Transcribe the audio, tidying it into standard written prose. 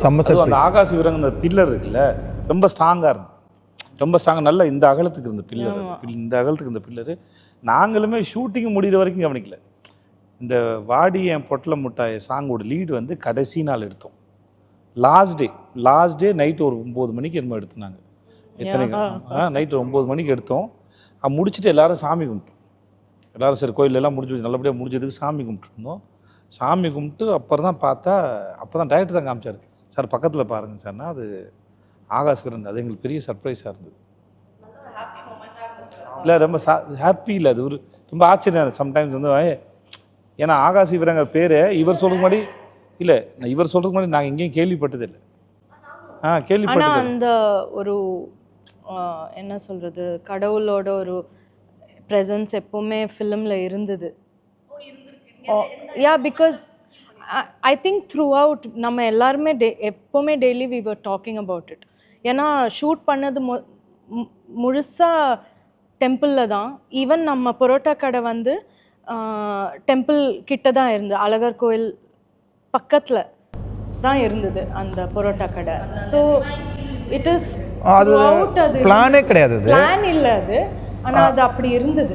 செம்ம அது அந்த ஆகாச விவரங்க பில்லர் இருக்குல்ல ரொம்ப ஸ்ட்ராங்காக இருந்தது, ரொம்ப ஸ்ட்ராங்காக நல்ல இந்த அகலத்துக்கு இருந்த பில்லர், இந்த அகலத்துக்கு இருந்த பில்லரு. நாங்களுமே ஷூட்டிங் முடிகிற வரைக்கும் கவனிக்கல. இந்த வாடி என் பொட்டல முட்டாய் சாங்கோட லீடு வந்து கடைசி நாள் எடுத்தோம். லாஸ்ட் டே நைட்டு ஒரு 9 மணிக்கு என்னமோ எடுத்தோம். எத்தனை நைட்டு 9 மணிக்கு எடுத்தோம். முடிச்சுட்டு எல்லாரும் சாமி கும்பிட்டோம். எல்லோரும் சரி கோயிலெல்லாம் முடிஞ்சு நல்லபடியாக முடிஞ்சதுக்கு சாமி கும்பிட்டுருந்தோம். சாமி கும்பிட்டு அப்புறம் தான் பார்த்தா, அப்போ தான் டைரக்டர் தான் காமிச்சார். சார் பக்கத்தில் பாருங்கள் சார்னா அது ஆகாஷ் இருந்தது. அது எங்களுக்கு பெரிய சர்ப்ரைஸாக இருந்தது. இல்லை ரொம்ப ஹாப்பி இல்லை, அது ஒரு ரொம்ப ஆச்சரியம். சம்டைம்ஸ் வந்து ஏன்னா ஆகாஷ் இவரங்க பேர் இவர் சொல்கிறதுக்கு முன்னாடி இல்லை, இவர் சொல்கிறதுக்கு முன்னாடி நாங்கள் எங்கேயும் கேள்விப்பட்டதில்லை. கேள்விப்பட்டது அந்த ஒரு என்ன சொல்கிறது, கடவுளோட ஒரு ப்ரெசன்ஸ் எப்போவுமே ஃபிலிமில் இருந்தது. Yeah, because I think throughout நம்ம எல்லாருமே எப்போவுமே daily we were talking about it. ஏன்னா ஷூட் பண்ணது முழுசாக டெம்பிளில் தான். ஈவன் நம்ம பரோட்டா கடை வந்து டெம்பிள் கிட்ட தான் இருந்தது, அழகர் கோயில் பக்கத்தில் தான் இருந்தது அந்த பரோட்டா கடை. ஸோ இட் இஸ் அது பிளானே கிடையாது, பிளான் இல்லை அது, ஆனால் அது அப்படி இருந்தது.